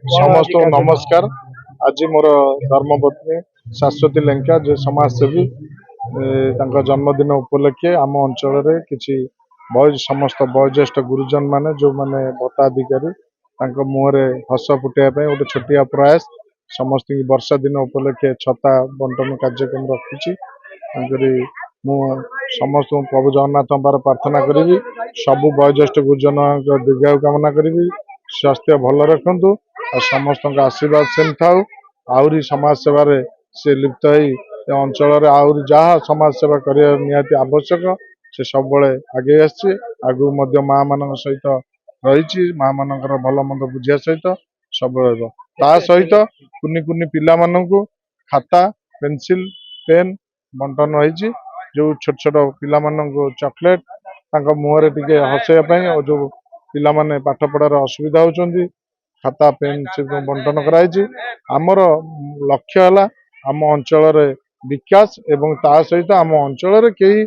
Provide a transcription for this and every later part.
समस्त नमस्कार। आज मोर धर्मपत्नी शाश्वती लेंका जे समाजसेवी जन्मदिन उपलक्षे आम अंचल किसी समस्त वयोज्येष्ठ गुरुजन माने जो माने भत्ताधिकारी मुहरे हस फुटाइबा गोटे छोटिया प्रयास समस्त वर्षा दिन उपलक्षे छता बंटन कार्यक्रम रखी समस्त प्रभु जगन्नाथ प्रार्थना करी सबु वयोज्येष्ठ गुरुजन दीर्घायु कामना करी स्वास्थ्य भल रखु और समस्त आशीर्वाद से था आहरी समाज सेवा से लिप्त हो अंचल आहरी जहाँ समाज सेवा करने निहाती आवश्यक से सब आगे आगू माँ मान सहित रही माँ मान भल मंद बुझा सहित सब सहित कुनि कुनि पिला मानू खाता पेंसिल पेन बंटन रही जो छोट छोट पिला चॉकलेट मुहर टे हसैयापाई और जो पिला माने पाठ पढ़ार असुविधा होती खाता पेन से बंटन कराई आमर लक्ष्य है आम अंचल विकास एवं ता सहित आम अंचल कई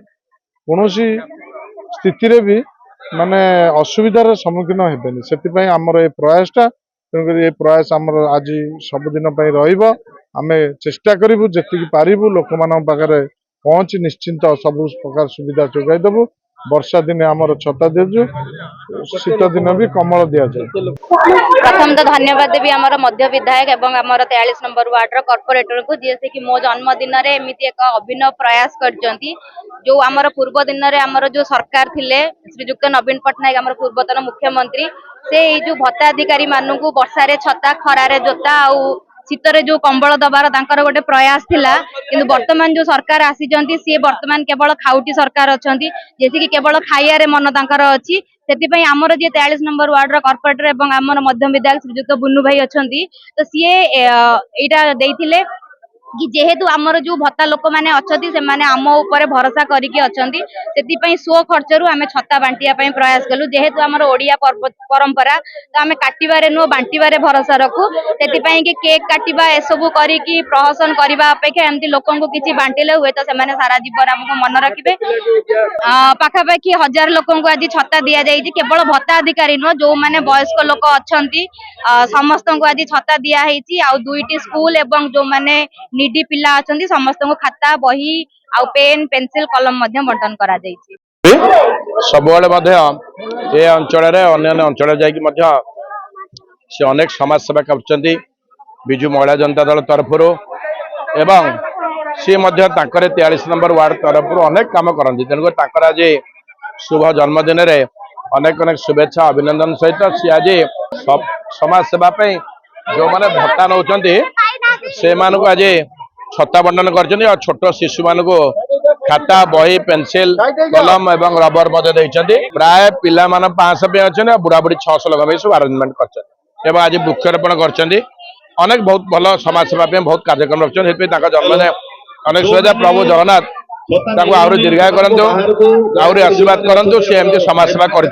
कौन स्थिति भी माने असुविधार सम्मुखीन हेबेनि से आमर ये प्रयासटा तेणुक ये प्रयास आमर आज सबुदिन आमे चेष्टा करूँ जी पारू लोक मान पाखे पहुँची निश्चिंत सब प्रकार सुविधा जोगाई देवु। वर्षा दिन आमर छता दिजु शीत दिन भी कमल दि जाए। प्रथम तो धन्यवाद देवी आमर मध्य विधायक एवं आमर 43 नंबर वार्ड कॉर्पोरेटर को जी कि मो जन्मदिन में एमती एक अभिनव प्रयास करचंती जो आमर पूर्व दिन में आमर जो सरकार थिले श्रीजुक्त नवीन पट्टनायक आमर पूर्वतन मुख्यमंत्री से जो भत्ताधिकारी मानू वर्षा रे छता खरारे जोता आउ शीतरे जो कंबल दबार तांकर गोटे प्रयास थिला किंतु वर्तमान जो सरकार आसीचंती सी वर्तमान केवल खाउटी सरकार अछंती जेसी कि केवल खाइया रे मन तांकर अछि सेति आमर जे 43 नंबर वार्ड कॉर्पोरेटर एवं आमर मध्यम विद्यालय श्रीजुक्त बुन्नू भाई अछंती तो सी एटा देइथिले कि जेहेतु आमर जो भत्ता लोक मैंने अच्छी से माने आम ऊपर भरोसा करके अच्छी से स्व खर्चर आम छता बांटिया प्रयास कलु जेहेतु आमर ओडिया परंपरा तो आम काटिबारे नुह बांटिबारे भरोसा रखु से कि केक काटिबा एसबू करिकी प्रहसन करने अपेक्षा एमती लोक किसी बांटिले हुए तो से सारा जीवन आमको मन रखिए पाखापाखि 1000 लोक आज छता दि जाइए केवल भत्ता अधिकारी नुह जो मैंने वयस्क लोक अच्छा समस्त को आज छता दिखाई आ 2टी स्कूल एवं जो मैंने निडी पिला अछंती समस्त को खाता बही आ पेन पेंसिल कलम बंटन करा जायछि। सबुआड़े ये अंचल अन्य अंचल से अनेक समाज सेवा कर विजु महिला जनता दल तरफ एवं सी 43 नंबर वार्ड तरफ अनेक कम करती तेणुक आज शुभ जन्मदिन में अनेक अनेक शुभेच्छा अभिनंदन सहित सी आज समाज सेवाई जो मैंने भत्ता नौ से आज छता बंटन कर छोट शिशु मान खाता बही पेंसिल कलम एवं रबर प्राय पिला 500 पे अच्छे बुढ़ा बुढ़ी 600 लोग सब आरेंजमेंट कर आज वृक्षरोपण कर अनेक बहुत भल समाज सेवा बहुत कार्यक्रम रखते जन्मदिन अनेक शुभेच्छा प्रभु जगन्नाथ आहरी दीर्घायु करंतु आहरी आशीर्वाद करंतु से एमती समाज सेवा कर।